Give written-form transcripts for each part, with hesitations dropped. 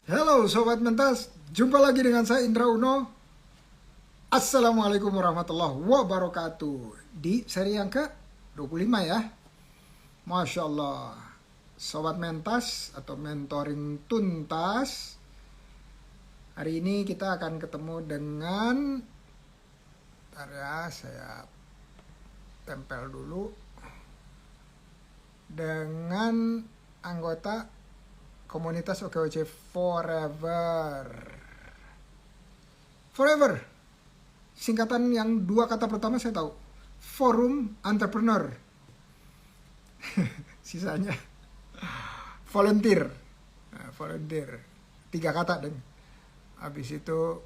Halo Sobat Mentas, jumpa lagi dengan saya Indra Uno. Assalamualaikum warahmatullahi wabarakatuh. Di seri yang ke-25 ya. Masya Allah. Sobat Mentas atau Mentoring Tuntas. Hari ini kita akan ketemu dengan, bentar ya, saya tempel dulu. Dengan anggota komunitas OKOC Forever. Forever, singkatan yang dua kata pertama saya tahu. Forum Entrepreneur. Sisanya volunteer. Nah, volunteer. 3 kata deh. Habis itu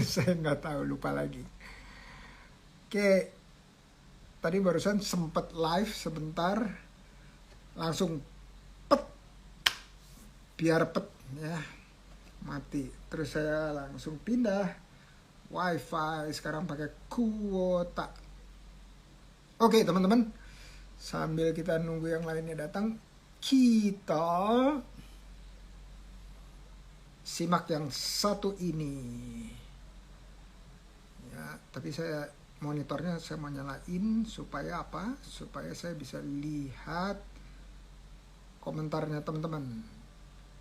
saya nggak tahu, lupa lagi. Oke, tadi barusan sempat live sebentar, langsung biar ya mati, terus saya langsung pindah wifi, sekarang pakai kuota. Oke teman-teman, sambil kita nunggu yang lainnya datang, kita simak yang satu ini ya. Tapi saya monitornya saya mau nyalain supaya apa, supaya saya bisa lihat komentarnya teman-teman.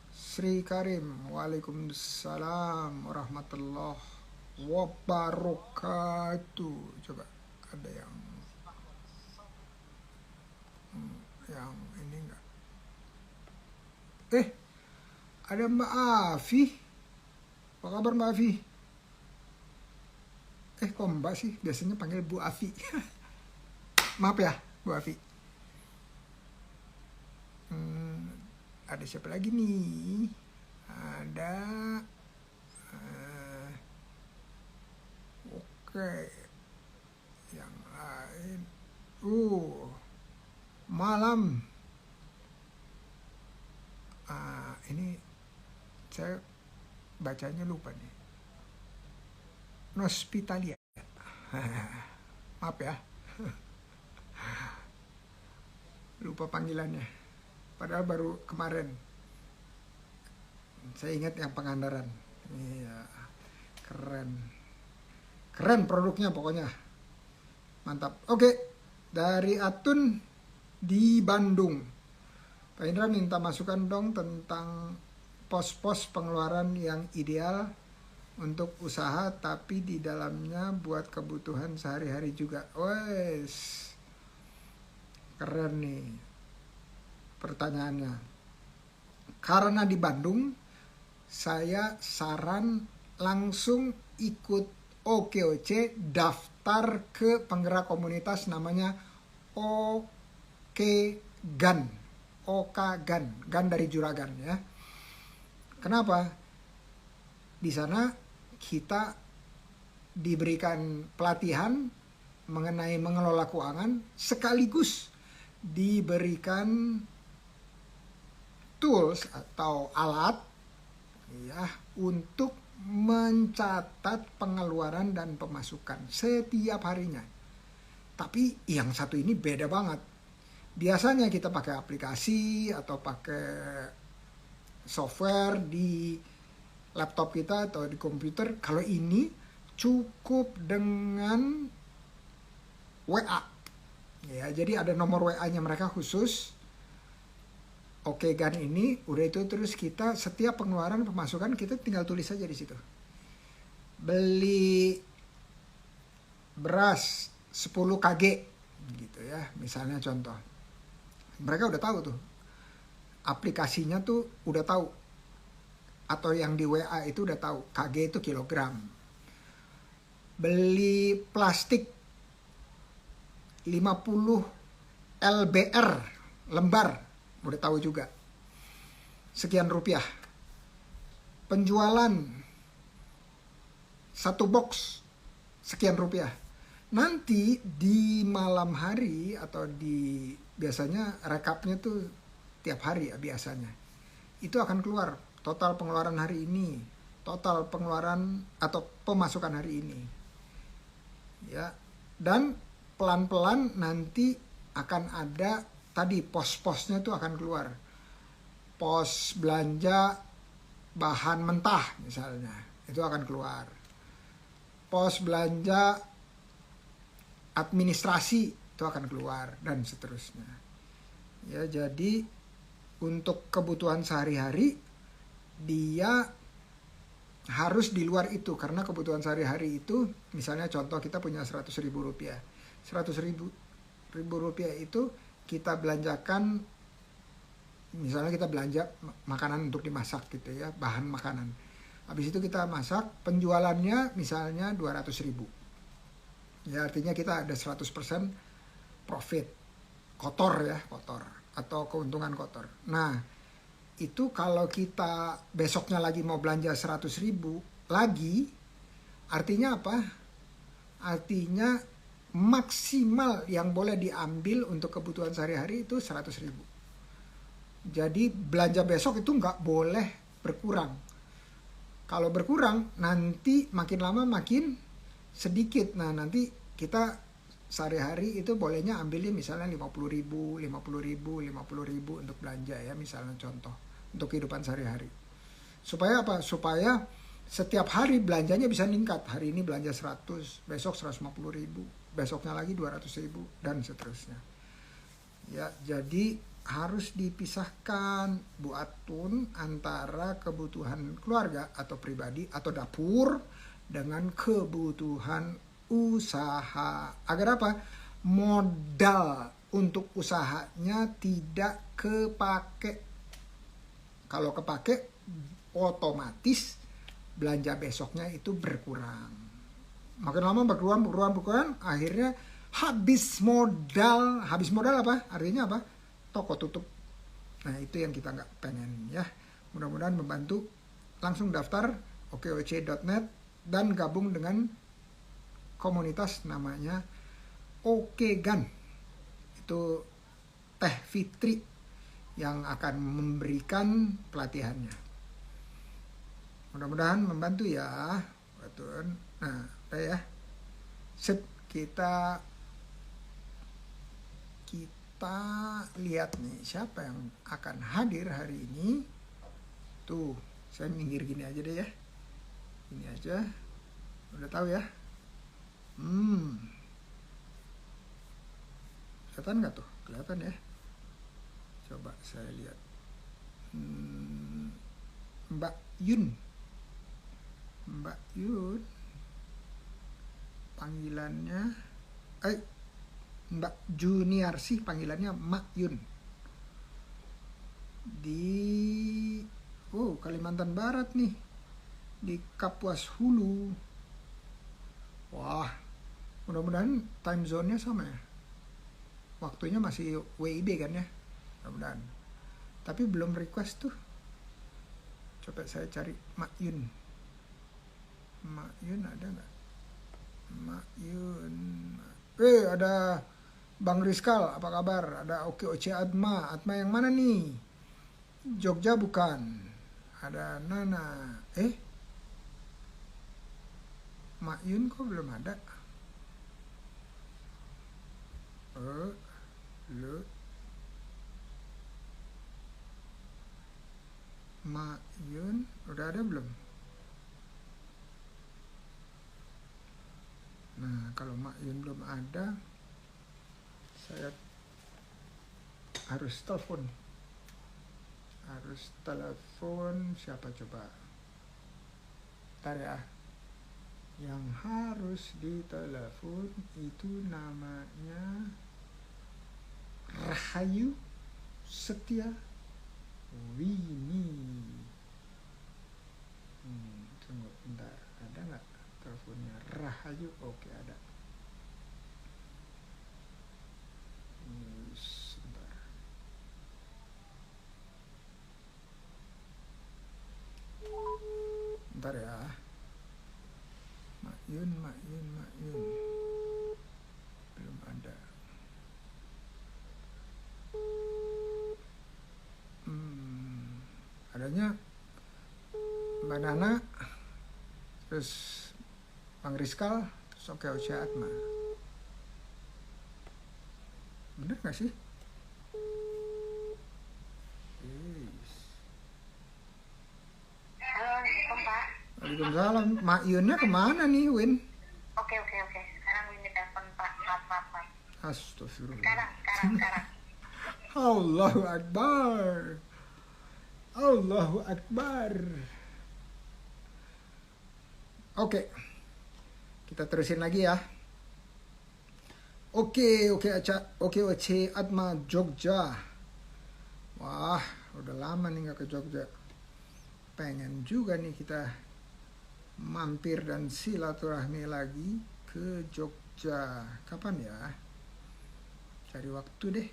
Sri Karim, waalaikumsalam warahmatullahi wabarakatuh. Coba ada yang ini enggak? Ada Mbak Afi. Apa kabar Mbak Afi? Kok Mbak sih? Biasanya panggil Bu Afi. Maaf ya Bu Afi. Ada siapa lagi nih? Ada oke, yang lain. Malam. Ini saya bacanya lupa nih. Nospitalia. Maaf ya. Lupa panggilannya. Padahal baru kemarin. Saya ingat yang Pangandaran. Iya, keren. Keren produknya pokoknya. Mantap. Oke, dari Atun di Bandung. Pak Indra minta masukan dong tentang pos-pos pengeluaran yang ideal untuk usaha tapi di dalamnya buat kebutuhan sehari-hari juga. Wes, keren nih pertanyaannya. Karena di Bandung, saya saran langsung ikut OKOC, daftar ke penggerak komunitas namanya OKGAN. OKGAN, GAN dari Juragan ya. Kenapa? Di sana kita diberikan pelatihan mengenai mengelola keuangan, sekaligus diberikan tools atau alat ya untuk mencatat pengeluaran dan pemasukan setiap harinya. Tapi yang satu ini beda banget. Biasanya kita pakai aplikasi atau pakai software di laptop kita atau di komputer. Kalau ini cukup dengan WA. Ya, jadi ada nomor WA-nya mereka khusus. Oke, GAN ini udah itu, terus kita setiap pengeluaran pemasukan kita tinggal tulis saja di situ. Beli beras 10 kg gitu ya, misalnya contoh. Mereka udah tahu tuh. Aplikasinya tuh udah tahu. Atau yang di WA itu udah tahu, kg itu kilogram. Beli plastik 50 lbr lembar, udah tahu juga, sekian rupiah. Penjualan 1 box sekian rupiah. Nanti di malam hari atau di biasanya rekapnya tuh tiap hari ya biasanya, itu akan keluar total pengeluaran hari ini, total pengeluaran atau pemasukan hari ini ya. Dan pelan-pelan nanti akan ada tadi pos-posnya tuh akan keluar. pos belanja bahan mentah misalnya, itu akan keluar. Pos belanja administrasi itu akan keluar, dan seterusnya. Ya, jadi untuk kebutuhan sehari-hari dia harus di luar itu, karena kebutuhan sehari-hari itu misalnya contoh kita punya 100.000 rupiah. 100.000 rupiah itu kita belanjakan, misalnya kita belanja makanan untuk dimasak gitu ya, bahan makanan. Habis itu kita masak, penjualannya misalnya 200.000. Ya, artinya kita ada 100% profit. Kotor ya, kotor. Atau keuntungan kotor. Nah, itu kalau kita besoknya lagi mau belanja 100.000 lagi, artinya apa? Artinya maksimal yang boleh diambil untuk kebutuhan sehari-hari itu 100.000. Jadi belanja besok itu nggak boleh berkurang. Kalau berkurang nanti makin lama makin sedikit. Nah, nanti kita sehari-hari itu bolehnya ambilnya misalnya 50.000 untuk belanja ya, misalnya contoh untuk kehidupan sehari-hari. Supaya apa? Supaya setiap hari belanjanya bisa meningkat. Hari ini belanja 100, besok 150.000, besoknya lagi 200.000 dan seterusnya. Ya, jadi harus dipisahkan Bu Atun antara kebutuhan keluarga atau pribadi atau dapur dengan kebutuhan usaha. Agar apa? Modal untuk usahanya tidak kepake. Kalau kepake, otomatis belanja besoknya itu berkurang. Makin lama berkurang, akhirnya habis modal. Habis modal apa? Artinya apa? Toko tutup. Nah, itu yang kita nggak pengen ya. Mudah-mudahan membantu. Langsung daftar okoc.net dan gabung dengan komunitas namanya Okegan. Itu Teh Fitri yang akan memberikan pelatihannya. Mudah-mudahan membantu ya. Nah, udah ya. Sip, kita lihat nih siapa yang akan hadir hari ini. Tuh, saya minggir gini aja deh ya. Ini aja. Udah tahu ya. Kelihatan nggak tuh? Kelihatan ya. Coba saya lihat. Mbak Yun. Panggilannya Mbak Junior sih, panggilannya Mak Yun. Di Kalimantan Barat nih. Di Kapuas Hulu. Wah, mudah-mudahan time zone-nya sama ya. Waktunya masih WIB kan ya. Mudah-mudahan. Tapi belum request tuh. Coba saya cari Mak Yun. Mak Yun ada nggak? Mak Yun. Ada Bang Rizkal, apa kabar? Ada Okoc Atma. Atma yang mana nih? Jogja bukan? Ada Nana. Mak Yun kok belum ada? Mak Yun udah ada belum? Nah, kalau Mak Yun belum ada, saya harus telepon. Siapa coba? Ntar ya. Yang harus ditelepon itu namanya Rahayu Setia Wini. Tunggu bentar, ada nggak teleponnya Rahayu? Oke, ada. Sebentar. Bentar ya. Mak Yun. Belum ada. Adanya Mbak Nana, terus Bang Rizkal, terus Okoc Atma. Bener gak sih? Waalaikumsalam. Mak Yunnya kemana nih, Win? Oke. Sekarang Winnie telepon Pak. Maaf. Astagfirullah. Sekarang. Allahu Akbar. Allahu Akbar. Oke, kita terusin lagi ya. Oke, Oce Atma Jogja. Wah, udah lama nih gak ke Jogja. Pengen juga nih kita mampir dan silaturahmi lagi ke Jogja. Kapan ya? Cari waktu deh.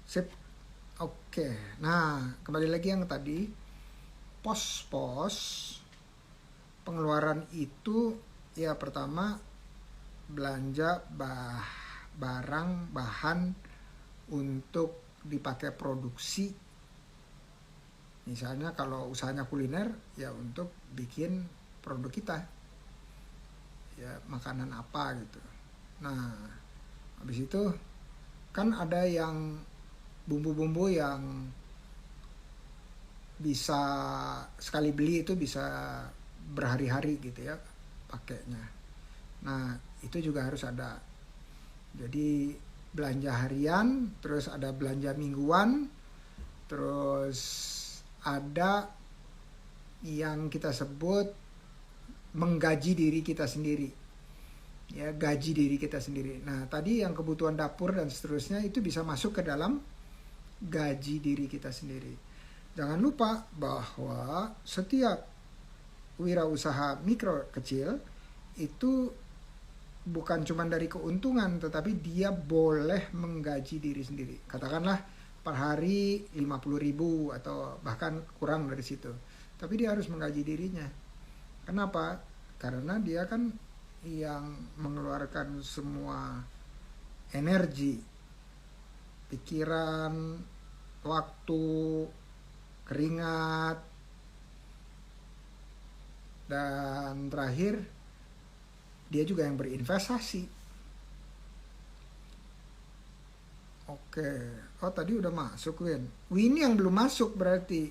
Sip. Oke. Nah, kembali lagi yang tadi. Pos-pos pengeluaran itu ya pertama belanja bahan untuk dipakai produksi. Misalnya kalau usahanya kuliner ya untuk bikin produk kita. Ya makanan apa gitu. Nah, habis itu kan ada yang bumbu-bumbu yang bisa sekali beli itu bisa berhari-hari gitu ya pakainya. Nah, itu juga harus ada. Jadi belanja harian, terus ada belanja mingguan, terus ada yang kita sebut menggaji diri kita sendiri. Ya, gaji diri kita sendiri. Nah, tadi yang kebutuhan dapur dan seterusnya itu bisa masuk ke dalam gaji diri kita sendiri. Jangan lupa bahwa setiap wirausaha mikro kecil itu bukan cuma dari keuntungan, tetapi dia boleh menggaji diri sendiri. Katakanlah per hari 50.000 atau bahkan kurang dari situ. Tapi dia harus menggaji dirinya. Kenapa? Karena dia kan yang mengeluarkan semua energi, pikiran, waktu, keringat, dan terakhir dia juga yang berinvestasi. Oke, tadi udah masuk Win. Win yang belum masuk berarti.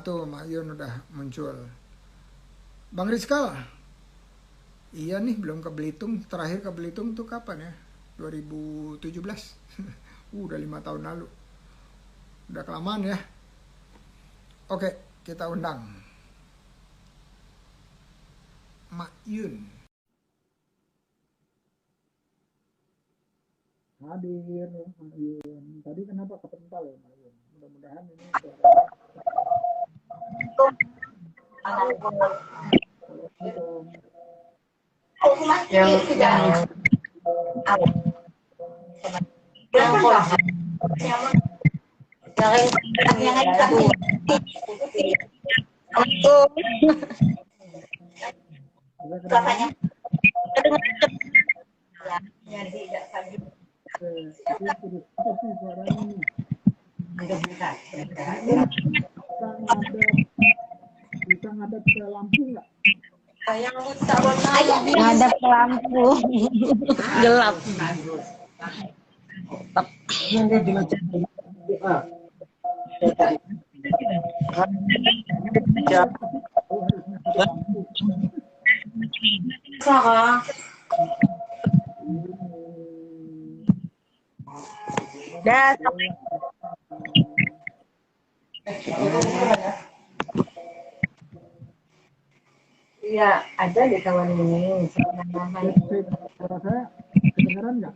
Tuh Mak Yun udah muncul. Bang Rizkal, iya nih belum ke Belitung. Terakhir ke Belitung tuh kapan ya? 2017. Udah 5 tahun lalu. Udah kelamaan ya. Oke, kita undang Mak Yun. Hadir Mak Yun. Tadi kenapa kepental ya Mak Yun? Mudah-mudahan ini suaranya. Bisa ngadep ke lampu nggak? Ngadep ke lampu. Gelap. Dah. Iya, ada di kawan ini. Suara saya kedengaran nggak?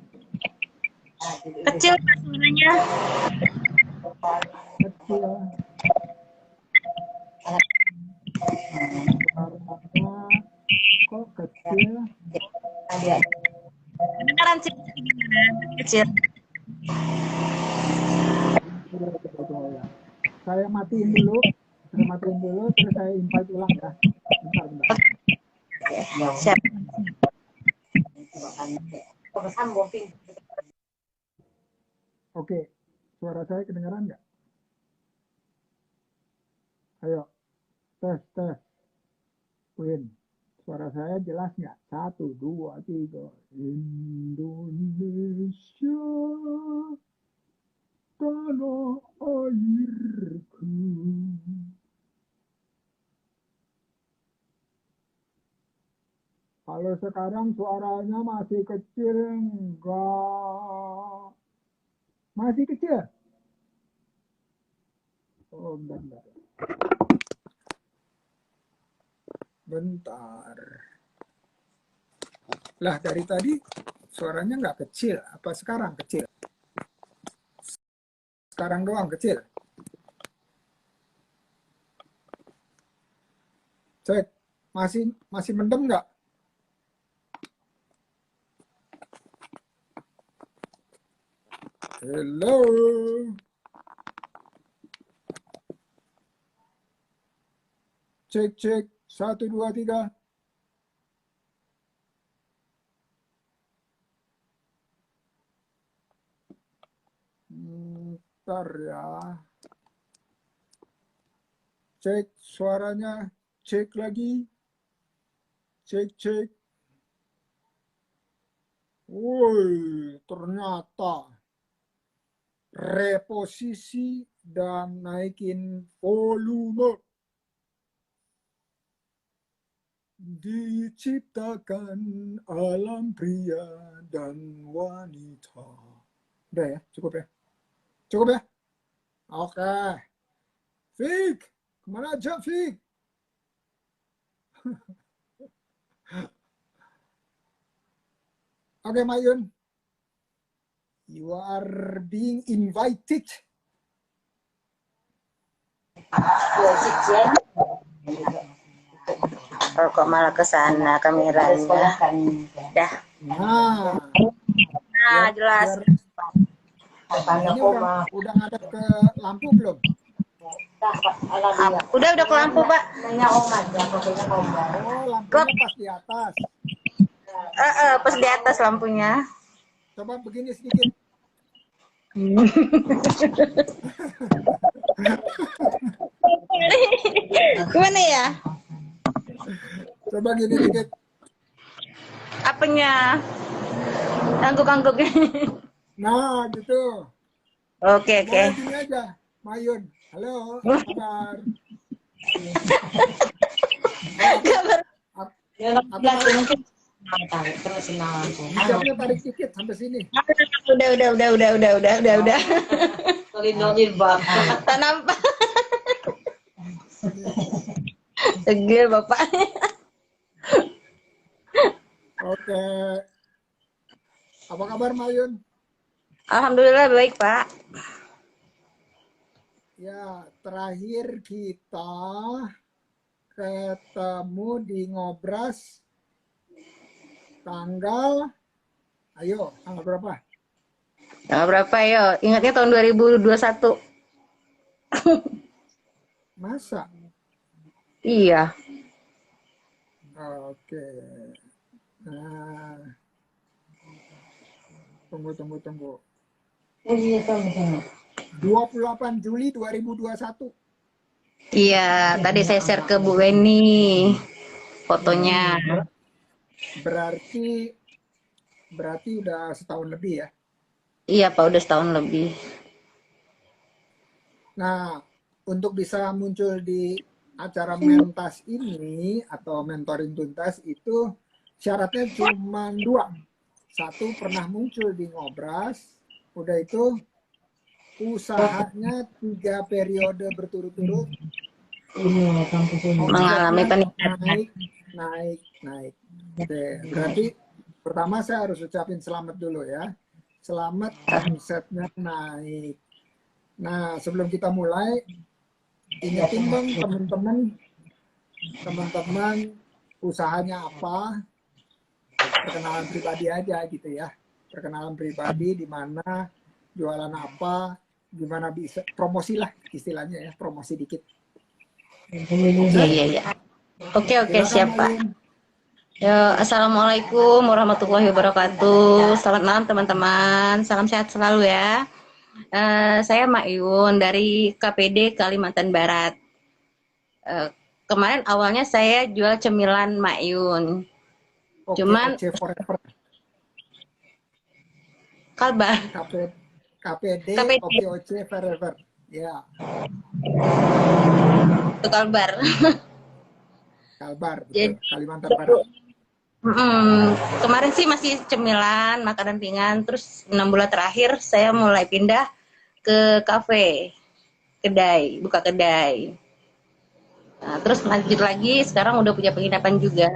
Kecil suaranya. Kecil. Kok kecil? Kedengaran sih kecil. Saya matiin dulu, terus saya invite ulang ya. Bentar. Siap. Oke, suara saya kedengaran nggak? Ayo, tes. Win, suara saya jelas nggak? 1, 2, 3. Indonesia. tanah airku. Kalau sekarang suaranya masih kecil enggak? Masih kecil? Oh, bentar. Bentar. Lah, dari tadi suaranya nggak kecil. Apa sekarang kecil? Sekarang doang kecil. Cek. Masih mendem nggak? Hello. Cek, cek. 1, 2, 3. Bentar ya. Cek suaranya. Cek lagi. Cek, cek. Woi, ternyata reposisi dan naikin volume. Diciptakan alam pria dan wanita. Udah ya, cukup ya? Cukup ya? Oke. Fik, kemana aja Fik? Oke, Mayun. You are being invited. Oh, kok malah ke sana kameranya. Dah. Nah, Nah, jelas. Ini udah ngadep ke lampu belum? Udah ke lampu, Pak. Oh, lampunya pas di atas. Pas di atas lampunya. Coba begini sedikit. Gimana ya? Coba gini dikit. Apanya? Angguk-angguknya. Nah, gitu. Oke. Gini aja, Mayun. Halo, apa kabar? Hijabnya tarik dikit sampai sini. Udah. Lindungin Bapak. Tak nampak. Tegil Bapak. Oke. Apa kabar, Mayun? Alhamdulillah baik, Pak. Ya, terakhir kita ketemu di Ngobras tanggal berapa? Tanggal berapa yo? Ingatnya tahun 2021. Masa? Iya. Oke. Nah, tunggu. 28 Juli 2021. Iya, tadi saya share ke Bu Weni fotonya. Berarti udah setahun lebih ya? Iya, Pak, udah setahun lebih. Nah, untuk bisa muncul di acara mentas ini atau mentoring tuntas itu syaratnya cuma 2. 1, pernah muncul di Ngobras, udah itu usahanya 3 periode berturut-turut Mengalami peningkatan. naik. Oke, berarti pertama saya harus ucapin selamat dulu ya. Selamat omsetnya naik. Nah, sebelum kita mulai, ingetin dong teman-teman usahanya apa, perkenalan pribadi aja gitu ya. Perkenalan pribadi, di mana, jualan apa, gimana bisa, promosi lah istilahnya ya, promosi dikit. Iya. Oke, siap, Pak. Assalamualaikum warahmatullahi wabarakatuh. Selamat malam teman-teman. Salam sehat selalu ya. Saya Mayun dari KPD Kalimantan Barat. Kemarin awalnya saya jual cemilan Mayun. Cuman forever. Kalbar. KPD, KPD. OKOC, Forever. Ya, Itu Kalbar. Kalbar, Jadi betul. Kalimantan Barat. kemarin sih masih cemilan, makanan ringan. Terus 6 bulan terakhir saya mulai pindah ke kafe, kedai, buka kedai. Nah, terus lanjut lagi, sekarang udah punya penginapan juga.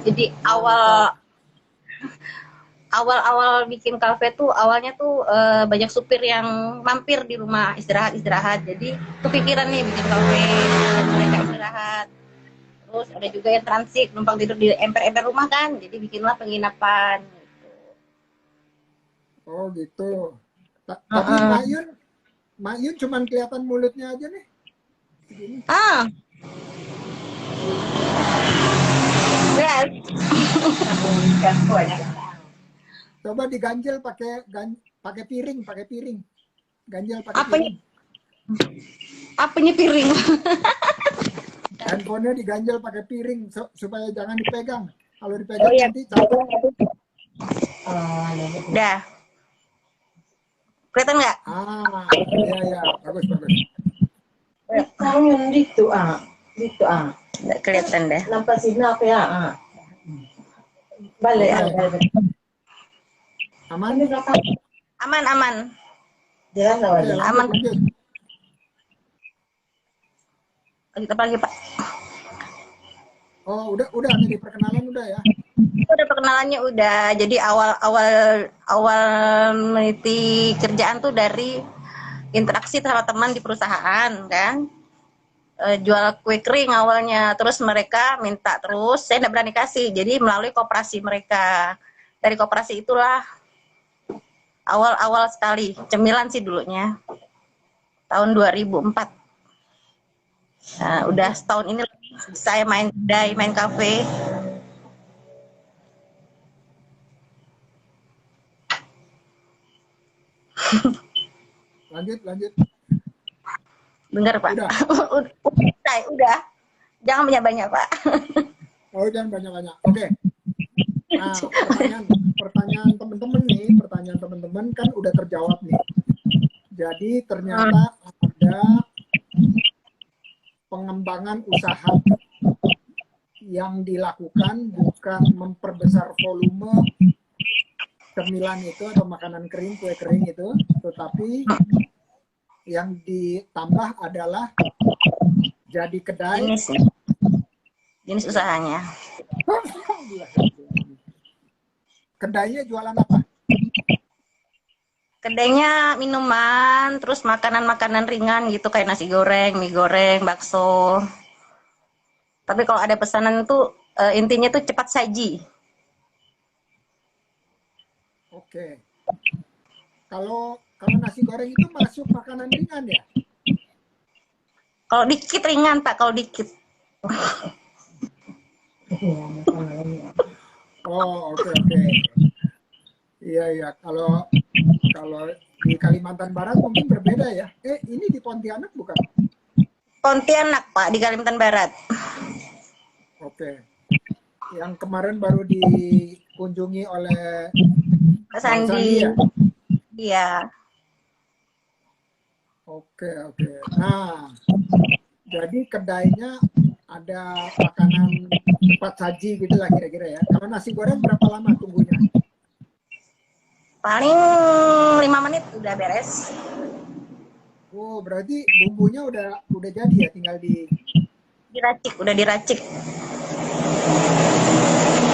Jadi Mantap. awal bikin kafe tuh awalnya tuh banyak supir yang mampir di rumah istirahat. Jadi kepikiran nih bikin kafe, mereka istirahat. Terus ada juga yang transit, numpang tidur di emper-emper rumah kan. Jadi bikinlah penginapan. Oh gitu. Tadi Mak Yun cuman kelihatan mulutnya aja nih. Segini. Ah, yes. Coba diganjel pakai piring, ganjel pakai Apanya? piring. Apanya piring? Handphonenya diganjel pakai piring supaya jangan dipegang. Kalau dipegang Oh iya. nanti jatuh. Dah. Kelihatan nggak? Iya, bagus. Tangan dito Nggak kelihatan dah. Nampak sini apa ya? Balik. Aman? Ini belakang. Aman. Jalan Oke, lagi. Aman. lanjut. Lanjut apa lagi, Pak? Oh, udah nih perkenalan udah ya. Udah perkenalannya udah. Jadi awal meniti kerjaan tuh dari interaksi sama teman di perusahaan kan. Jual kue kering awalnya, terus mereka minta terus, saya nggak berani kasih. Jadi melalui koperasi mereka. Dari koperasi itulah awal sekali cemilan sih dulunya. Tahun 2004. Nah, udah setahun ini saya main kedai, main kafe. Lanjut. Dengar, Pak? Udah. Udah. Jangan banyak-banyak, Pak. Oh, jangan banyak-banyak. Oke. Nah, pertanyaan teman-teman kan udah terjawab nih. Jadi ternyata ada pengembangan usaha yang dilakukan bukan memperbesar volume cemilan itu atau makanan kering, kue kering itu, tetapi yang ditambah adalah jadi kedai. Jenis usahanya. Kedainya jualan apa? Kedainya minuman, terus makanan-makanan ringan gitu kayak nasi goreng, mie goreng, bakso. Tapi kalau ada pesanan itu intinya tuh cepat saji. Oke. Kalau nasi goreng itu masuk makanan ringan ya? Kalau dikit ringan, Pak, kalau dikit. Oh, oke. Iya. Kalau di Kalimantan Barat mungkin berbeda ya. Ini di Pontianak bukan? Pontianak, Pak, di Kalimantan Barat. Oke. Yang kemarin baru dikunjungi oleh Pak Sandi. ya? Iya. Oke. Nah, jadi kedainya ada makanan cepat saji gitu lah kira-kira ya. Kalau nasi goreng berapa lama tunggunya? Paling 5 menit udah beres. Oh, berarti bumbunya udah jadi ya, tinggal Diracik, udah diracik.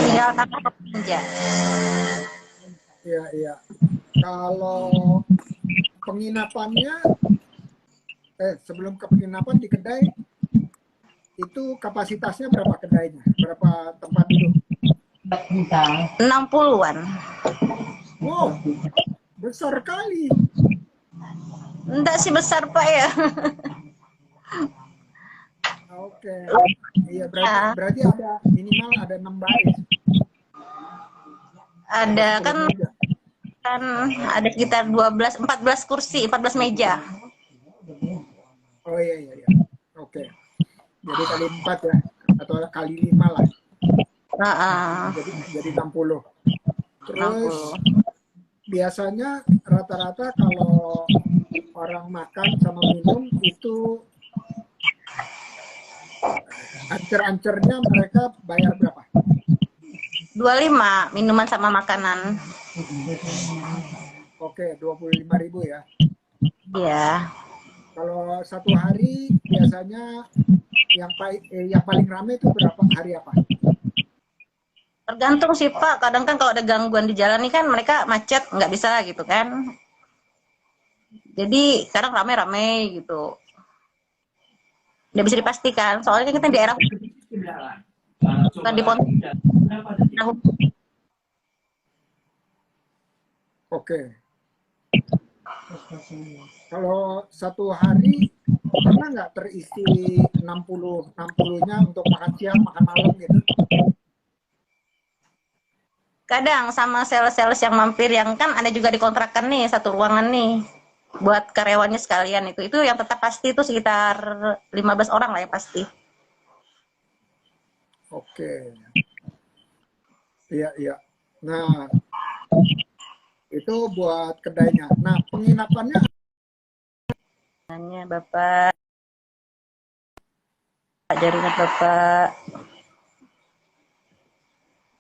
Tinggal tambah aja. Iya. Kalau penginapannya, sebelum ke penginapan di kedai, itu kapasitasnya berapa kedainya? Berapa tempat duduk? 60-an. Wow, besar kali. Enggak sih besar, Pak, ya. Oke. Iya, berarti ada minimal ada 6 baris. Ada kan ada sekitar 14 kursi, 14 meja. Oh iya. Oke. Jadi kali 4 ya, atau kali 5 lah. Heeh. Jadi 60. Terus biasanya rata-rata kalau orang makan sama minum itu ancer-ancernya mereka bayar berapa? 25 minuman sama makanan. Oke, 25.000 ya. Iya. Kalau satu hari biasanya yang paling ramai itu berapa hari apa? Tergantung sih Pak, kadang kan kalau ada gangguan di jalan nih kan mereka macet nggak bisa gitu kan. Jadi kadang rame-rame gitu. Nggak bisa dipastikan, soalnya kita di daerah bukan di pon. Oke. Kalau satu hari pernah nggak terisi 60-nya untuk makan siang, makan malam gitu? Kadang sama sales-sales yang mampir yang kan ada juga dikontrakan nih satu ruangan nih buat karyawannya sekalian itu yang tetap pasti itu sekitar 15 orang lah ya pasti. Oke. Iya, iya. Nah, itu buat kedainya. Nah, penginapannya Nanya Bapak, jaringan Bapak.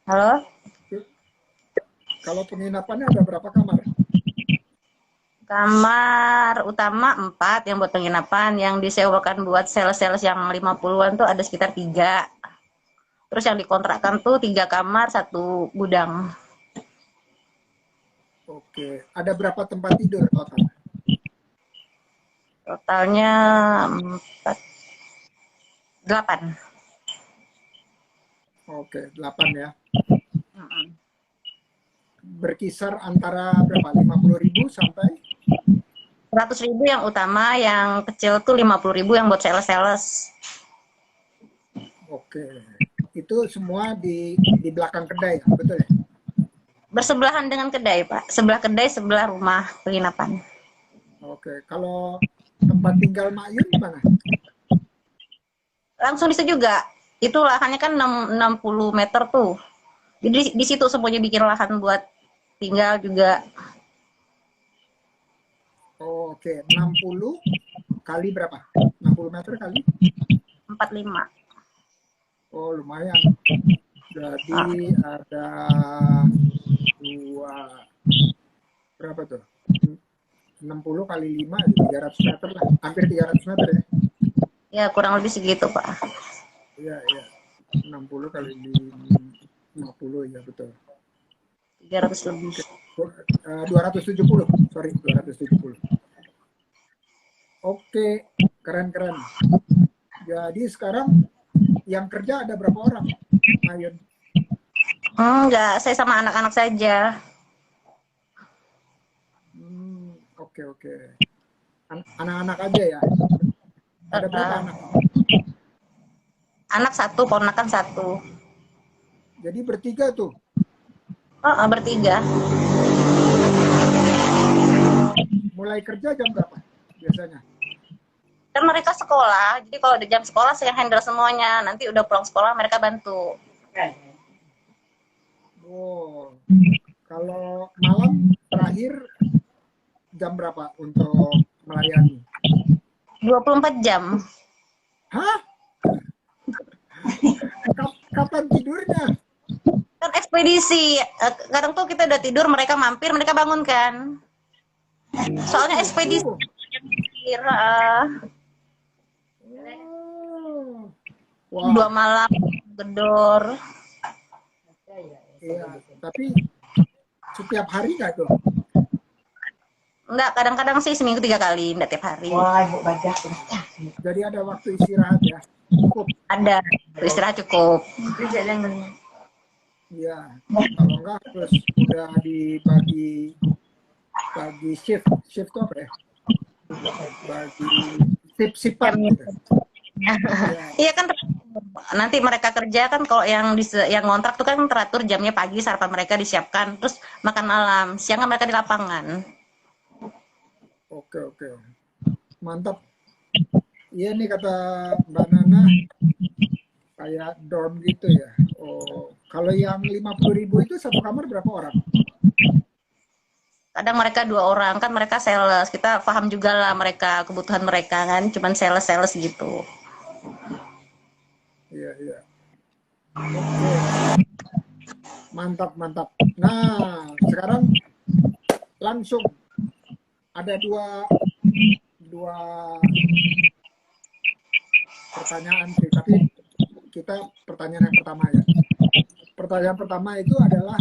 Halo? kalau penginapannya ada berapa kamar? Kamar utama 4 yang buat penginapan, yang disewakan buat sales-sales yang 50-an tuh ada sekitar 3. Terus yang dikontrakkan tuh 3 kamar, 1 gudang. Oke, ada berapa tempat tidur total? Totalnya 8. Oke, 8 ya. Berkisar antara berapa? 50.000 sampai 100.000 yang utama, yang kecil tuh 50.000 yang buat sales-sales. Oke, itu semua di belakang kedai, betul ya? Bersebelahan dengan kedai, Pak. Sebelah kedai, sebelah rumah penginapan. Oke, kalau tempat tinggal Mak Yun di mana? Langsung di situ juga. Itu lahannya kan 60 meter tuh. Jadi di situ semuanya bikin lahan buat tinggal juga. Oke, 60 kali berapa? 60 meter kali? 45. Oh, lumayan. Jadi ada berapa tuh? 60 kali 5, 300 meter lah. Hampir 300 meter ya? Ya, kurang lebih segitu, Pak. Iya, iya. 60 kali 50, ya betul. 300 lebih. 270, sorry, 270. Oke, keren-keren. Jadi sekarang yang kerja ada berapa orang, Mayun? Enggak, saya sama anak-anak saja. Oke. Anak-anak aja ya? Ada berapa anak? Anak 1, ponakan 1. Jadi bertiga tuh? Bertiga. Mulai kerja jam berapa biasanya? Kan mereka sekolah, jadi kalau ada jam sekolah saya handle semuanya. Nanti udah pulang sekolah mereka bantu. Oh, kalau malam terakhir jam berapa untuk melayani? 24 jam. Hah? Kapan tidurnya? Kan ekspedisi. Kadang tuh kita udah tidur, mereka mampir, mereka bangunkan. Soalnya ekspedisi. Wah. 2 malam gedor. Iya, tapi setiap hari nggak tuh? Enggak, kadang-kadang sih seminggu 3 kali, enggak tiap hari. Wah, Ibu baca. Jadi ada waktu istirahat ya? Cukup? Ada, istirahat cukup. Iya, kalau enggak terus udah dibagi shift itu apa ya? Bagi sip-sipan gitu. Iya kan, nanti mereka kerja kan kalau yang ngontrak tuh kan teratur jamnya pagi, sarapan mereka disiapkan, terus makan malam, siang mereka di lapangan. Oke, mantap. Iya nih kata Mbak Nana, kayak dorm gitu ya. Oh, kalau yang 50.000 itu satu kamar berapa orang? Kadang mereka 2 orang, kan mereka sales. Kita paham juga lah mereka, kebutuhan mereka kan, cuman sales-sales gitu. Iya, iya. Oke, mantap, mantap. Nah, sekarang langsung ada dua pertanyaan sih, tapi kita pertanyaan yang pertama ya. Pertanyaan pertama itu adalah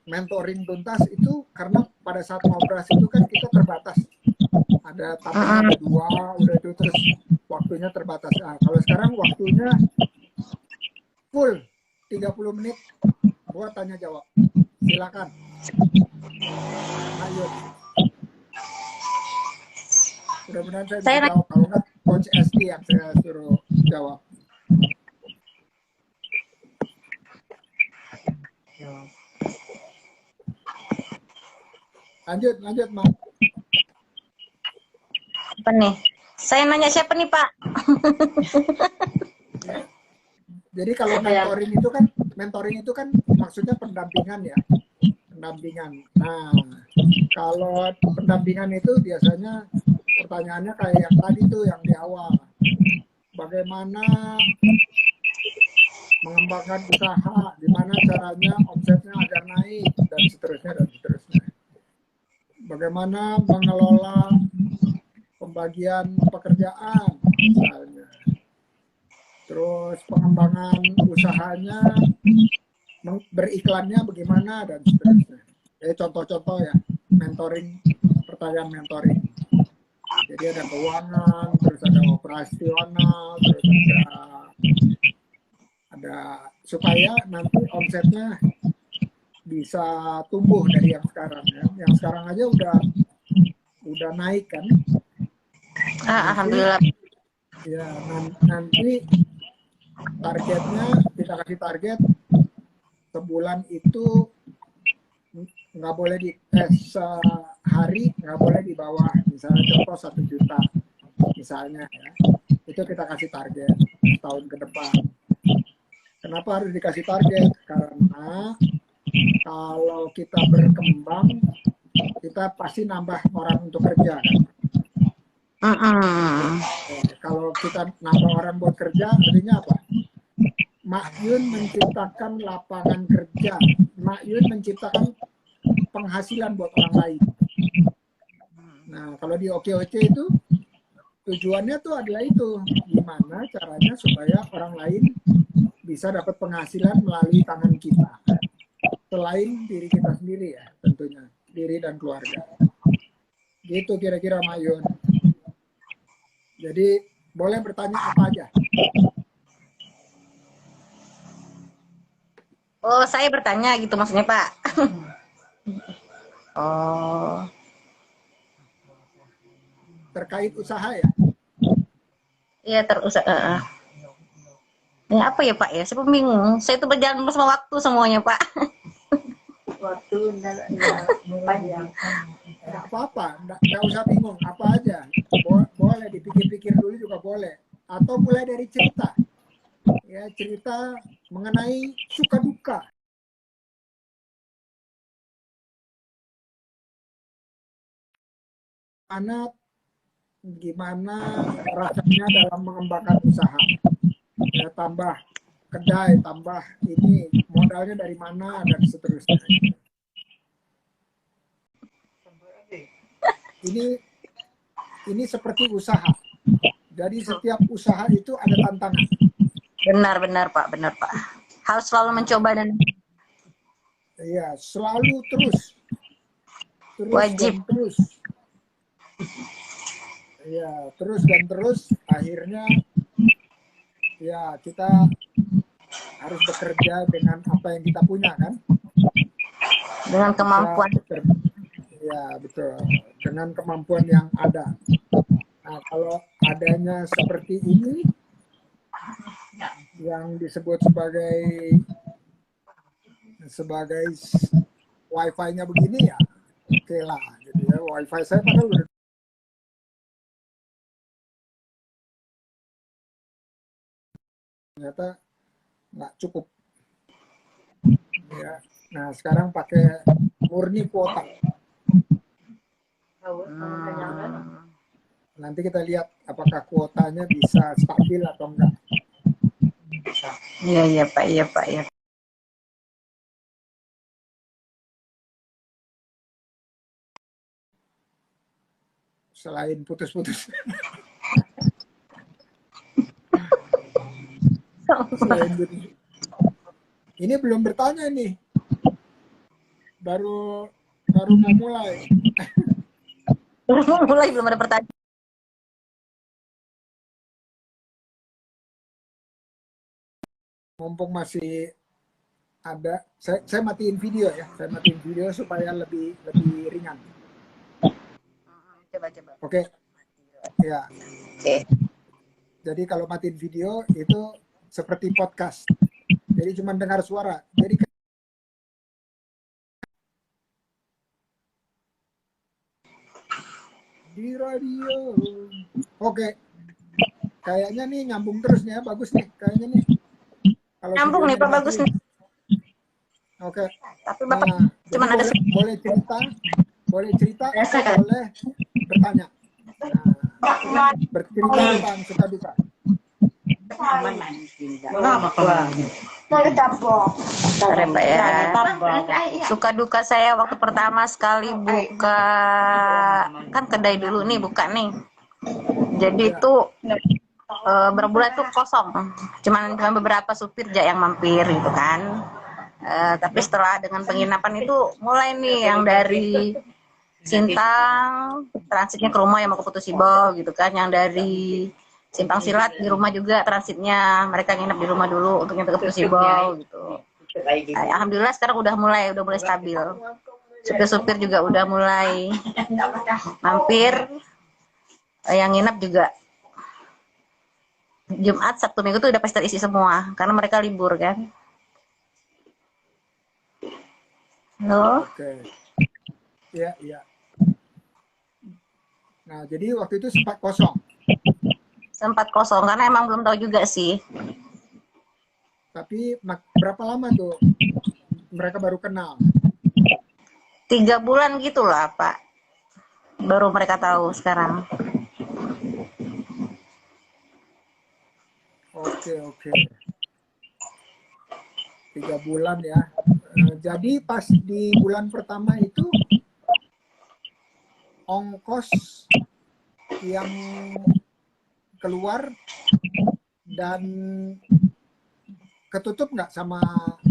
mentoring tuntas itu karena pada saat ngobrol itu kan kita terbatas. Ada tapenya ada 2, udah itu terus waktunya terbatas. Nah, kalau sekarang waktunya full 30 menit buat tanya jawab. Silakan. Ayo. Mudah-mudahan saya bisa jawab. Kalau nggak, Coach SD yang saya suruh jawab. Lanjut, Mak. Apa nih? Saya nanya siapa nih, Pak? Jadi kalau mentoring itu kan maksudnya pendampingan ya. Pendampingan. Nah, kalau pendampingan itu biasanya pertanyaannya kayak yang tadi tuh yang di awal. Bagaimana mengembangkan usaha, gimana caranya omsetnya agar naik, dan seterusnya, dan seterusnya. Bagaimana mengelola pembagian pekerjaan, misalnya. Terus pengembangan usahanya, beriklannya bagaimana, dan seterusnya. Contoh-contoh ya, mentoring, pertanyaan mentoring. Jadi ada keuangan, terus ada operasional, terus ada supaya nanti omsetnya bisa tumbuh dari yang sekarang ya. Yang sekarang aja udah naik kan. Alhamdulillah. Ya, nanti targetnya kita kasih target sebulan itu nggak boleh sehari nggak boleh di bawah misalnya contoh 1 juta misalnya ya. Itu kita kasih target tahun ke depan. Kenapa harus dikasih target? Karena kalau kita berkembang kita pasti nambah orang untuk kerja kan. Kalau kita nambah orang buat kerja artinya apa? Mak Yun menciptakan lapangan kerja, Mak Yun menciptakan penghasilan buat orang lain. Nah, kalau di OKOC itu tujuannya tuh adalah itu, gimana caranya supaya orang lain bisa dapat penghasilan melalui tangan kita. Selain diri kita sendiri ya, tentunya, diri dan keluarga. Gitu kira-kira Mak Yun. Jadi boleh bertanya apa aja. Oh, saya bertanya gitu maksudnya, Pak. Oh. Terkait usaha ya? Iya, Ini apa ya, Pak ya? Saya bingung. Saya itu berjalan bersama waktu semuanya, Pak. Waktu enggak panjang. Nggak apa-apa, nggak usah bingung, apa aja. Boleh dipikir-pikir dulu juga boleh. Atau mulai dari cerita. Ya, cerita mengenai suka duka. Gimana rasanya dalam mengembangkan usaha. Ya, tambah kedai, tambah ini, modalnya dari mana, dan seterusnya. Ini seperti usaha. Jadi setiap usaha itu ada tantangan. Benar, Pak. Benar, Pak. Harus selalu mencoba dan Iya, selalu terus wajib. dan terus. Ya, terus dan terus. Akhirnya, ya kita harus bekerja dengan apa yang kita punya kan. Dengan kemampuan. Ya, betul. Dengan kemampuan yang ada. Nah, kalau adanya seperti ini, yang disebut sebagai wifi-nya begini ya, oke lah. Gitu ya. Wifi saya padahal udah ternyata nggak cukup. Ya. Nah, sekarang pakai murni kuota. Nanti kita lihat apakah kuotanya bisa stabil atau enggak. Iya, iya Pak, iya Pak, ya. Selain putus-putus. Selain putus. Ini belum bertanya nih. Baru mau mulai. Baru mau mulai belum ada pertanyaan. Mumpung masih ada, saya matiin video ya. Saya matiin video supaya lebih ringan. Coba. Oke. Ya. Oke. Jadi kalau matiin video itu seperti podcast. Jadi cuma dengar suara. Jadi di radio. Oke. Kayaknya nih nyambung terus nih ya, bagus nih kayaknya nih. Kalau Nyambung nih Pak, bagus nih. Oke. Tapi Bapak Nah, cuma ada boleh cerita, boleh bertanya. Nah, bercerita tentang suka duka. Pak ya. Suka duka saya waktu pertama sekali buka, kan kedai dulu nih buka nih. Jadi itu berbulan tuh kosong, cuman beberapa supir aja yang mampir gitu kan. Tapi setelah dengan penginapan itu mulai nih yang dari Sintang transitnya ke rumah yang mau ke Putusibo gitu kan, yang dari Simpang Silat di rumah juga transitnya, mereka nginep di rumah dulu untuk nyampe ke Putusibo gitu. Alhamdulillah sekarang udah mulai stabil. Supir-supir juga udah mulai mampir, yang nginep juga Jumat, Sabtu, Minggu tuh udah pasti terisi semua karena mereka libur kan. Halo? Oke. Iya. Nah, jadi waktu itu sempat kosong. Sempat kosong karena emang belum tahu juga sih. Tapi berapa lama tuh mereka baru kenal? 3 bulan gitulah Pak. Baru mereka tahu sekarang. Oke. 3 bulan ya. Jadi pas di bulan pertama itu ongkos yang keluar dan ketutup nggak sama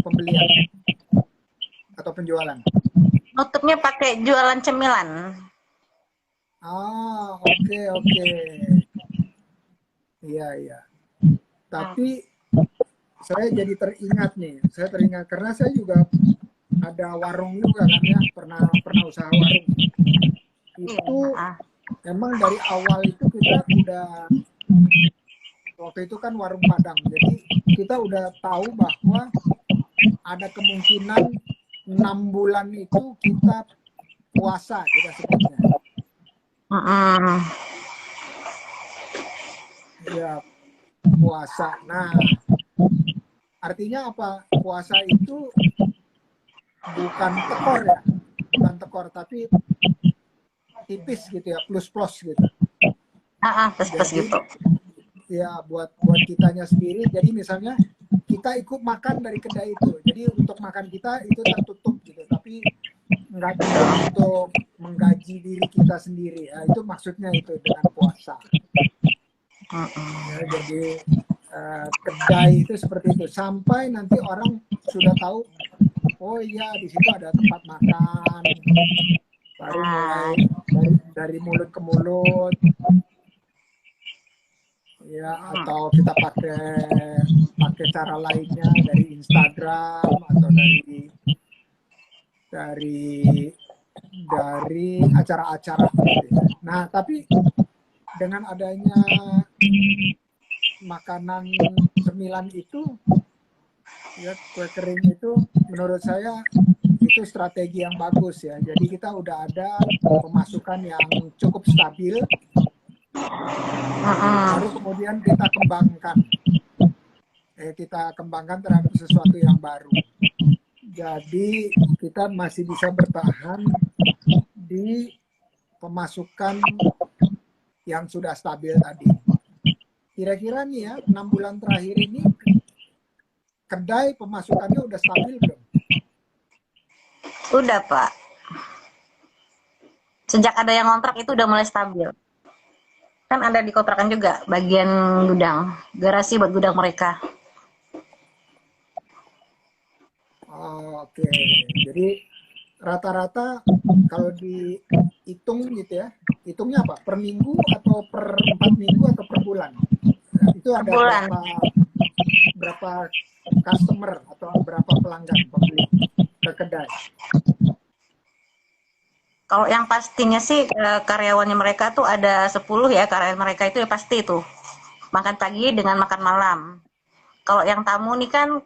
pembelian atau penjualan? Nutupnya pakai jualan cemilan. Oke. Iya. Tapi saya jadi teringat karena saya juga ada warung juga kan ya, pernah usaha warung. Itu emang dari awal itu kita udah, waktu itu kan warung Padang, jadi kita udah tahu bahwa ada kemungkinan 6 bulan itu kita puasa, kita sebutnya. Ya, puasa. Nah, artinya apa? Puasa itu bukan tekor tapi tipis gitu ya, plus gitu. Plus gitu. Ya, buat kitanya sendiri. Jadi misalnya kita ikut makan dari kedai itu. Jadi untuk makan kita itu tertutup gitu, tapi nggak bisa untuk menggaji diri kita sendiri. Ya, itu maksudnya itu dengan puasa. Ya, jadi kedai itu seperti itu. Sampai nanti orang sudah tahu, oh iya di situ ada tempat makan. Baru mulai dari mulut ke mulut. Ya, atau kita pakai cara lainnya dari Instagram atau dari acara-acara gitu ya. Nah, tapi dengan adanya makanan cemilan itu, ya, kue kering itu menurut saya itu strategi yang bagus ya. Jadi kita udah ada pemasukan yang cukup stabil. Baru kemudian kita kembangkan terhadap sesuatu yang baru. Jadi kita masih bisa bertahan di pemasukan yang sudah stabil tadi. Kira-kira nih ya, 6 bulan terakhir ini kedai pemasukannya udah stabil belum? Udah, Pak. Sejak ada yang ngontrak itu udah mulai stabil. Kan ada di kontrakan juga bagian gudang, garasi buat gudang mereka. Oh, oke. Jadi rata-rata kalau dihitung gitu ya, hitungnya apa? Per minggu atau per 4 minggu atau per bulan? Nah, itu Per ada bulan. berapa customer atau berapa pelanggan pembeli ke kedai? Kalau yang pastinya sih karyawannya mereka tuh ada 10 ya, karyawan mereka itu ya pasti tuh. Makan pagi dengan makan malam. Kalau yang tamu nih kan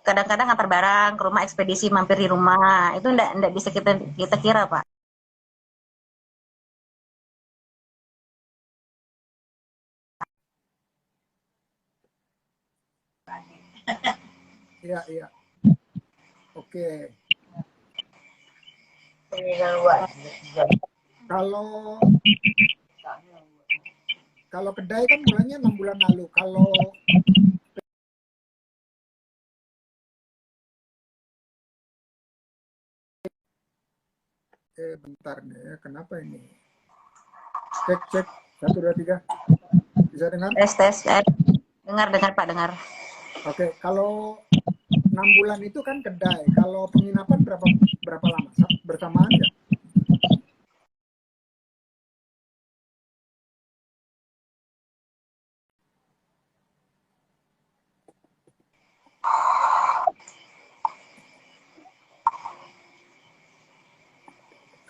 kadang-kadang antar barang ke rumah, ekspedisi mampir di rumah. Itu enggak bisa kita kira, Pak. Iya, iya. Oke. Kalau kalau kedai kan mulainya 6 bulan lalu. Kalau bentar nih ya, kenapa ini? Cek, cek. 1, 2, 3. Bisa dengar? Tes. Dengar Pak, dengar. Oke, kalau 6 bulan itu kan kedai. Kalau penginapan berapa lama? Bersamaan nggak?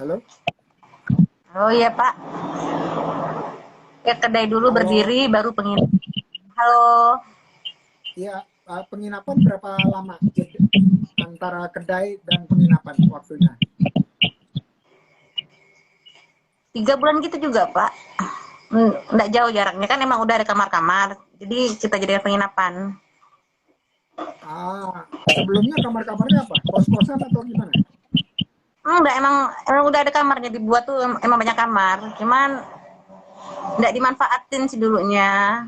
Halo? Oh iya, Pak. Ya, kedai dulu berdiri baru penginapan. Halo. Iya, penginapan berapa lama antara kedai dan penginapan waktunya? 3 bulan gitu juga, Pak. Nggak jauh jaraknya kan emang udah ada kamar-kamar. Jadi kita jadikan penginapan. Sebelumnya kamar-kamarnya apa? Kos-kosan atau gimana? Enggak, emang udah ada kamarnya dibuat tuh emang banyak kamar. Cuman nggak dimanfaatin sih dulunya.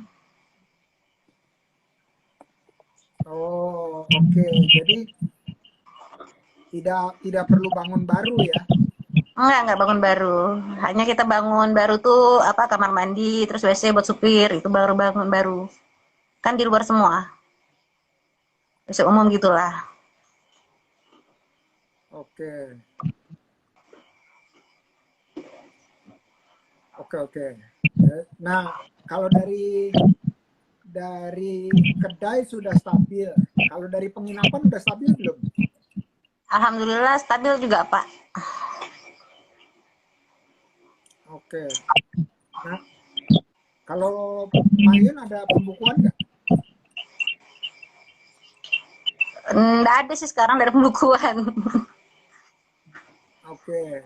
Oh, oke. Jadi tidak perlu bangun baru ya? Enggak bangun baru. Hanya kita bangun baru tuh apa kamar mandi, terus WC buat supir, itu baru bangun baru. Kan di luar semua. WC umum gitulah. Oke. Oke. Nah, kalau dari kedai sudah stabil. Kalau dari penginapan sudah stabil belum? Alhamdulillah stabil juga, Pak. Oke. Nah, kalau Mayun ada pembukuan nggak? Nggak ada sih sekarang dari pembukuan. Oke.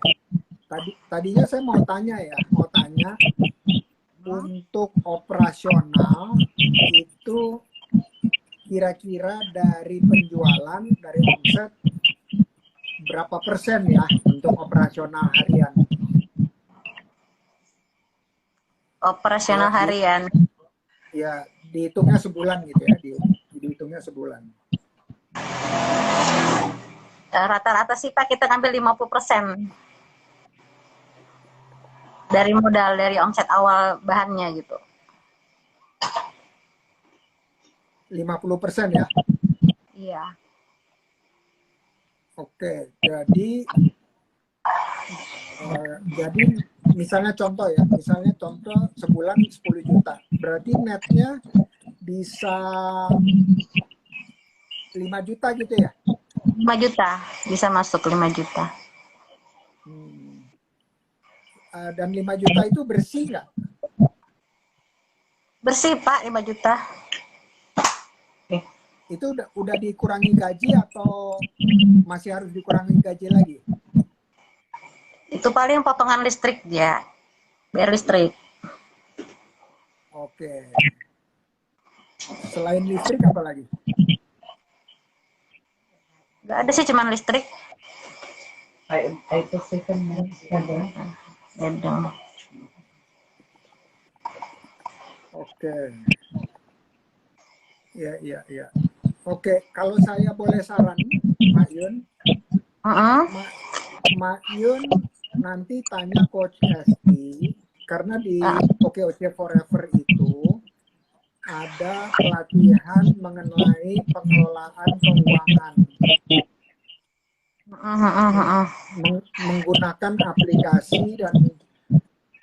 Tadinya saya mau tanya untuk operasional itu kira-kira dari penjualan, dari omset berapa persen ya untuk operasional harian? Operasional harian. Ya, dihitungnya sebulan gitu ya, dihitungnya sebulan. Rata-rata sih Pak kita ngambil 50% dari modal dari omset awal bahannya gitu. 50% ya? Iya. Oke, jadi misalnya contoh sebulan 10 juta. Berarti netnya bisa 5 juta gitu ya? 5 juta, bisa masuk 5 juta. Dan 5 juta itu bersih nggak? Bersih Pak, 5 juta. Itu udah dikurangi gaji atau masih harus dikurangi gaji lagi? Itu paling potongan listrik ya, bayar listrik. Oke. Selain listrik apa lagi? Gak ada sih, cuman listrik. Ya dong. Oke. Ya. Oke, kalau saya boleh saran, Mak Yun, Mak Yun nanti tanya Coach Esti, karena di OKOC Forever itu ada pelatihan mengenai pengelolaan keuangan. Menggunakan aplikasi, dan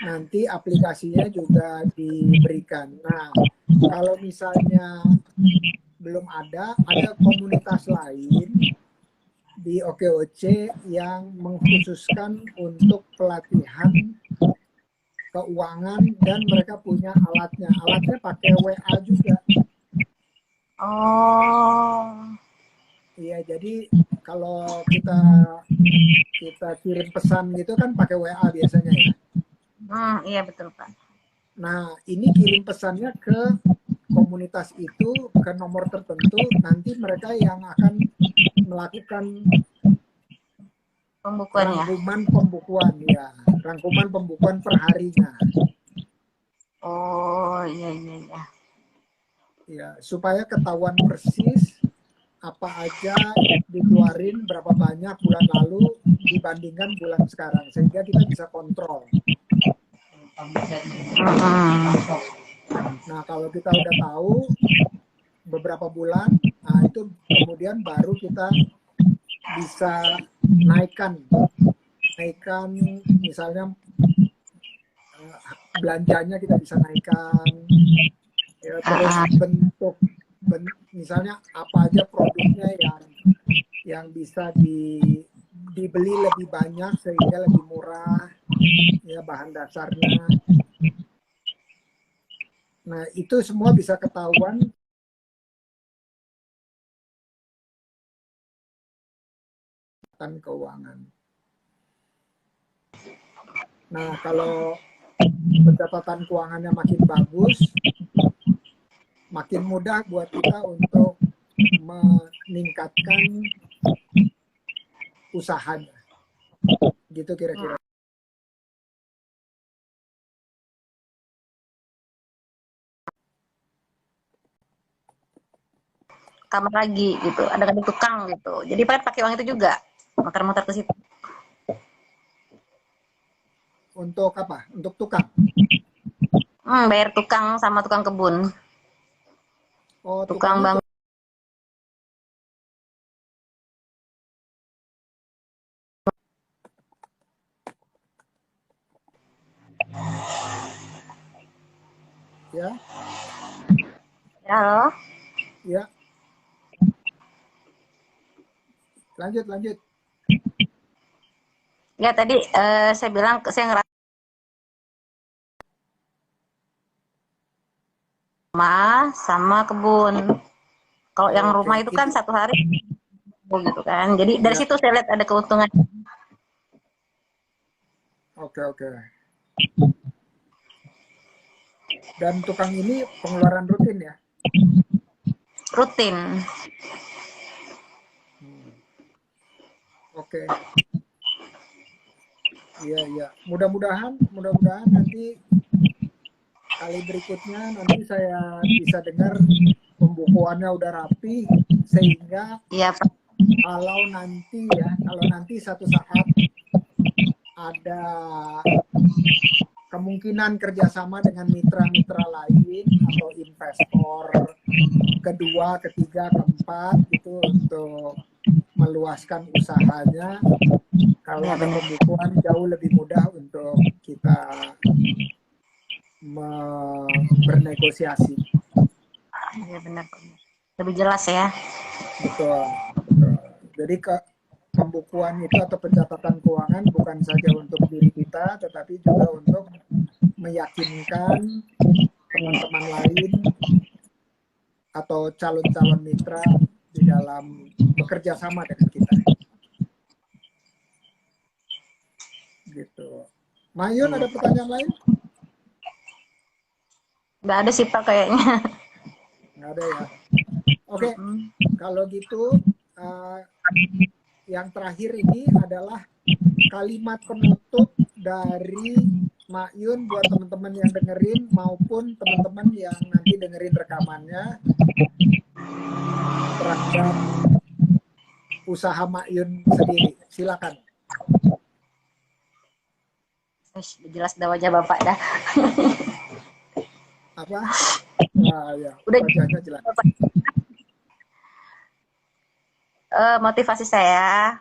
nanti aplikasinya juga diberikan. Nah, kalau misalnya belum ada komunitas lain di OKOC yang mengkhususkan untuk pelatihan keuangan, dan mereka punya alatnya pakai WA juga. Oh. Iya, jadi kalau kita kirim pesan gitu kan pakai WA biasanya ya. Iya betul Pak. Nah, ini kirim pesannya ke komunitas itu, ke nomor tertentu, nanti mereka yang akan melakukan rangkuman pembukuan perharinya. Oh iya. Ya, supaya ketahuan persis apa aja dikeluarin, berapa banyak bulan lalu dibandingkan bulan sekarang, sehingga kita bisa kontrol. Nah, kalau kita udah tahu beberapa bulan, nah itu kemudian baru kita bisa naikkan misalnya belanjanya kita bisa naikkan, ya, terus misalnya apa aja produknya yang bisa dibeli lebih banyak sehingga lebih murah, ya, bahan dasarnya. Nah, itu semua bisa ketahuan keuangan. Nah, kalau pencatatan keuangannya makin bagus, makin mudah buat kita untuk meningkatkan usahanya. Gitu kira-kira. Kamar lagi gitu, ada tukang gitu. Jadi pakai uang itu juga, muter-muter ke situ. Untuk apa? Untuk tukang? Bayar tukang sama tukang kebun. Oh, tukang bangun. Ya. Halo. Ya. Lanjut. Ya tadi saya bilang saya ngerasa rumah sama kebun. Kalau yang rumah itu kan satu hari gitu kan. Jadi dari situ saya lihat ada keuntungan. Oke. Dan tukang ini pengeluaran rutin ya? Rutin. Oke. Iya. Mudah-mudahan nanti kali berikutnya nanti saya bisa dengar pembukuannya udah rapi, sehingga kalau nanti satu saat ada kemungkinan kerjasama dengan mitra-mitra lain atau investor kedua, ketiga, keempat gitu untuk meluaskan usahanya, kalau ada pembukuan jauh lebih mudah untuk kita bernegosiasi. Iya benar. Lebih jelas ya. Betul. Jadi pembukuan itu atau pencatatan keuangan bukan saja untuk diri kita, tetapi juga untuk meyakinkan teman-teman lain atau calon-calon mitra di dalam bekerja sama dengan kita. Gitu. Mayun, ada pertanyaan lain? Nggak ada sih Pak kayaknya. Nggak ada ya. Oke, kalau gitu yang terakhir ini adalah kalimat penutup dari Mak Yun buat teman-teman yang dengerin maupun teman-teman yang nanti dengerin rekamannya terhadap usaha Mak Yun sendiri. Silakan. Jelas dah wajah Bapak dah. Apa? Nah, ya, Udah wajahnya jelas. Motivasi saya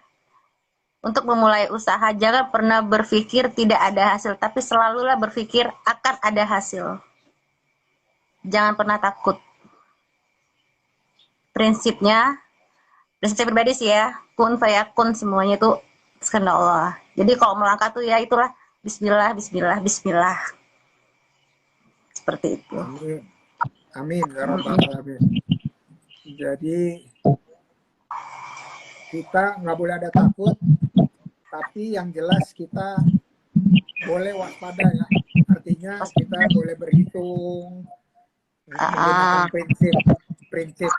untuk memulai usaha, jangan pernah berpikir tidak ada hasil, tapi selalulah berpikir akan ada hasil. Jangan pernah takut. Prinsip saya pribadi sih ya, kun fayakun, semuanya itu kehendak Allah. Jadi kalau melangkah tuh ya itulah bismillah, bismillah, bismillah. Seperti itu. Amin. Amin ya rabbal alamin. Jadi kita nggak boleh ada takut, tapi yang jelas kita boleh waspada ya. Artinya kita boleh berhitung, menggunakan prinsip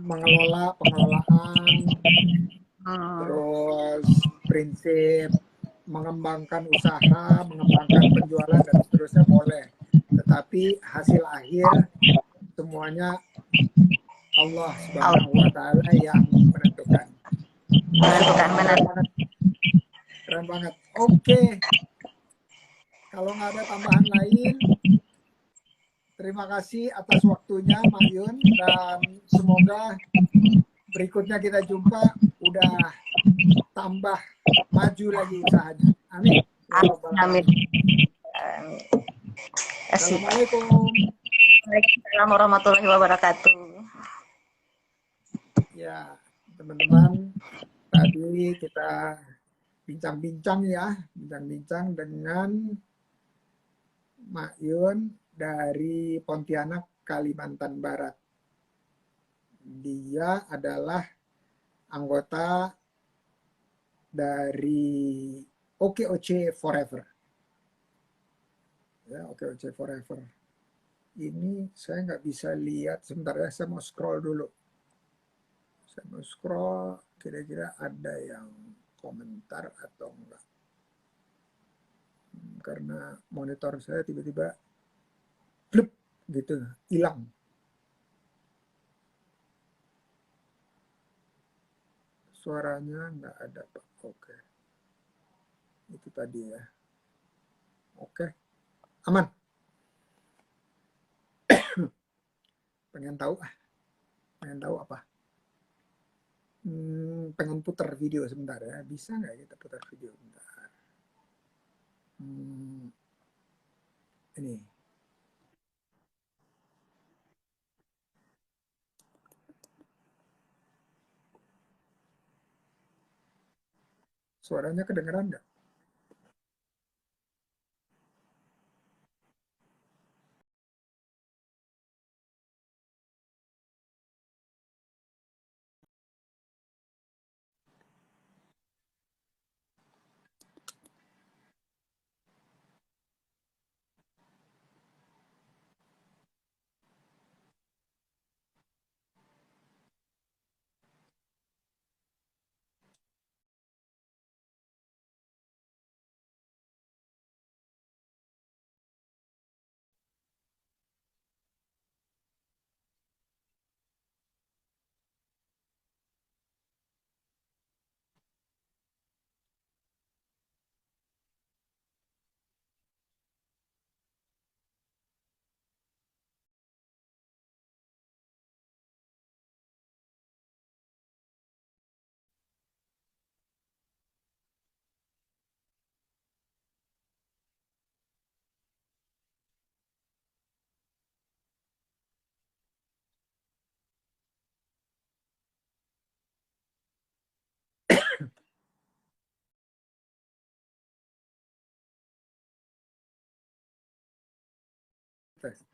mengelola pengelolaan, terus prinsip mengembangkan usaha, mengembangkan penjualan dan seterusnya boleh. Tetapi hasil akhir semuanya Allah Subhanahu wa Ta'ala yang menentukan. Keren banget. Oke. Kalau nggak ada tambahan lain, terima kasih atas waktunya Mak Yun, dan semoga berikutnya kita jumpa udah tambah maju lagi usahanya. Amin. Amin. Assalamualaikum. Waalaikumsalam warahmatullahi wabarakatuh. Ya, teman-teman, tadi kita bincang-bincang dengan Mak Yun dari Pontianak, Kalimantan Barat. Dia adalah anggota dari OKOC Forever. Ya, OKOC Forever. Ini saya nggak bisa lihat, sebentar ya, saya mau scroll dulu. Saya mau scroll, kira-kira ada yang komentar atau enggak. Karena monitor saya tiba-tiba blip gitu, hilang. Suaranya nggak ada, Pak. Oke. Itu tadi ya. Oke. Aman. Pengen tahu apa? Pengen putar video sebentar ya. Bisa nggak kita putar video sebentar? Ini. Suaranya kedengeran nggak? Tes.